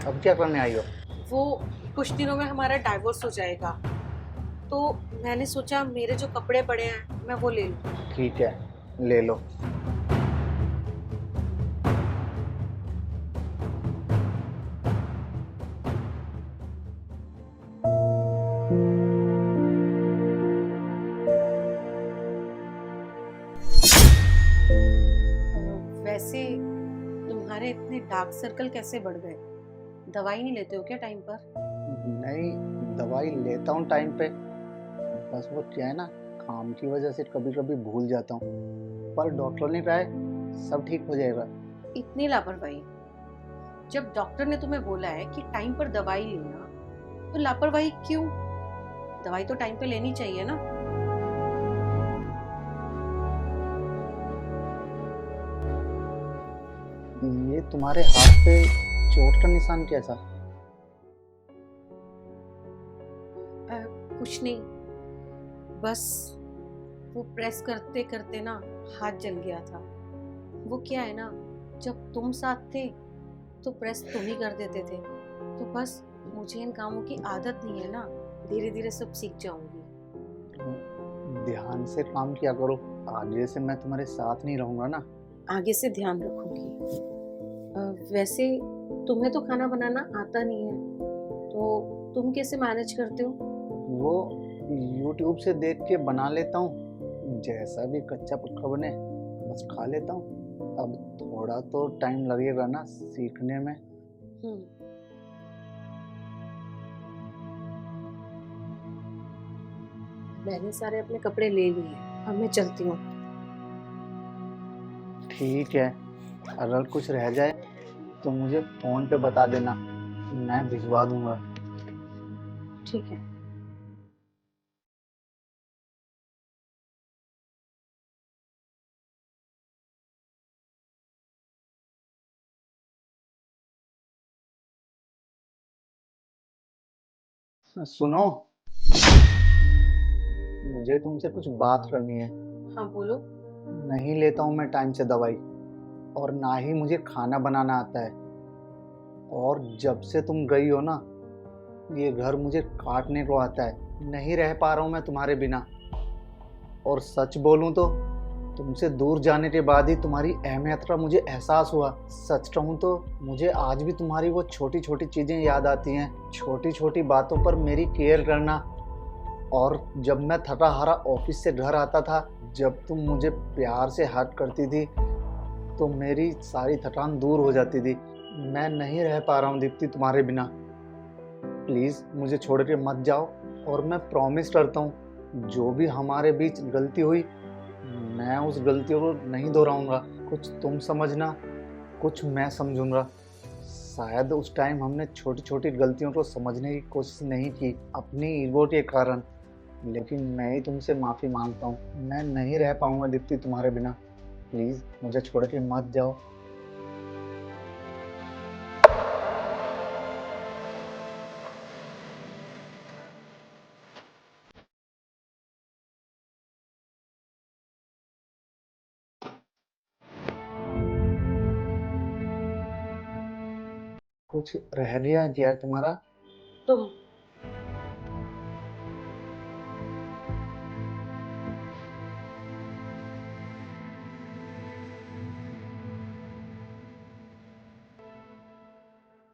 अब क्या करने आई हो? वो कुछ दिनों में हमारा डाइवोर्स हो जाएगा, तो मैंने सोचा मेरे जो कपड़े पड़े हैं मैं वो ले लूं। ठीक है, ले लो। वैसे तुम्हारे इतने डार्क सर्कल कैसे बढ़ गए? दवाई नहीं लेते हो क्या टाइम पर? नहीं, दवाई लेता हूँ टाइम पे। बस वो क्या है ना, काम की वजह से कभी कभी भूल जाता हूँ। पर डॉक्टर ने कहा है सब ठीक हो जाएगा। इतनी लापरवाही! जब डॉक्टर ने तुम्हें बोला है कि टाइम पर दवाई लेना, तो लापरवाही क्यों? दवाई तो टाइम पे लेनी चाहिए ना। ये तुम्हारे हाथ पे चोट का निशान कैसा? कुछ नहीं, बस वो प्रेस करते करते ना हाथ जल गया था। वो क्या है ना, जब तुम साथ थे तो प्रेस तुम ही कर देते थे। तो बस मुझे इन कामों की आदत नहीं है ना, धीरे धीरे सब सीख जाऊंगी। ध्यान से काम किया करो। आगे से मैं तुम्हारे साथ नहीं रहूंगा ना। आगे से ध्यान रखूंगी। वैसे तुम्हें तो खाना बनाना आता नहीं है, तो तुम कैसे मैनेज करते हो? वो यूट्यूब से देख के बना लेता हूँ। जैसा भी कच्चा पक्का बने बस खा लेता हूँ। अब थोड़ा तो टाइम लगेगा ना सीखने में। हम्म। मैंने सारे अपने कपड़े ले लिए, अब मैं चलती हूँ। ठीक है, अगर कुछ रह जाए तो मुझे फोन पे बता देना, मैं भिजवा दूंगा। ठीक है। सुनो, मुझे तुमसे कुछ बात करनी है। हाँ बोलो। नहीं लेता हूँ मैं टाइम से दवाई, और ना ही मुझे खाना बनाना आता है। और जब से तुम गई हो ना, ये घर मुझे काटने को आता है। नहीं रह पा रहा हूँ मैं तुम्हारे बिना। और सच बोलूं तो तुमसे दूर जाने के बाद ही तुम्हारी अहमियत का मुझे एहसास हुआ। सच कहूँ तो मुझे आज भी तुम्हारी वो छोटी छोटी चीज़ें याद आती हैं, छोटी छोटी बातों पर मेरी केयर करना। और जब मैं थका हारा ऑफिस से घर आता था, जब तुम मुझे प्यार से हग करती थी, तो मेरी सारी थकान दूर हो जाती थी। मैं नहीं रह पा रहा हूँ दीप्ति तुम्हारे बिना। प्लीज़ मुझे छोड़ के मत जाओ। और मैं प्रॉमिस करता हूँ, जो भी हमारे बीच गलती हुई, मैं उस गलतियों को नहीं दोहराऊंगा। कुछ तुम समझना, कुछ मैं समझूंगा। शायद उस टाइम हमने छोटी छोटी गलतियों को समझने की कोशिश नहीं की अपनी ईगो के कारण। लेकिन मैं ही तुमसे माफ़ी मांगता हूँ। मैं नहीं रह पाऊंगा दीप्ति तुम्हारे बिना। प्लीज़ मुझे छोड़ के मत जाओ। कुछ रह गया क्या तुम्हारा? तुम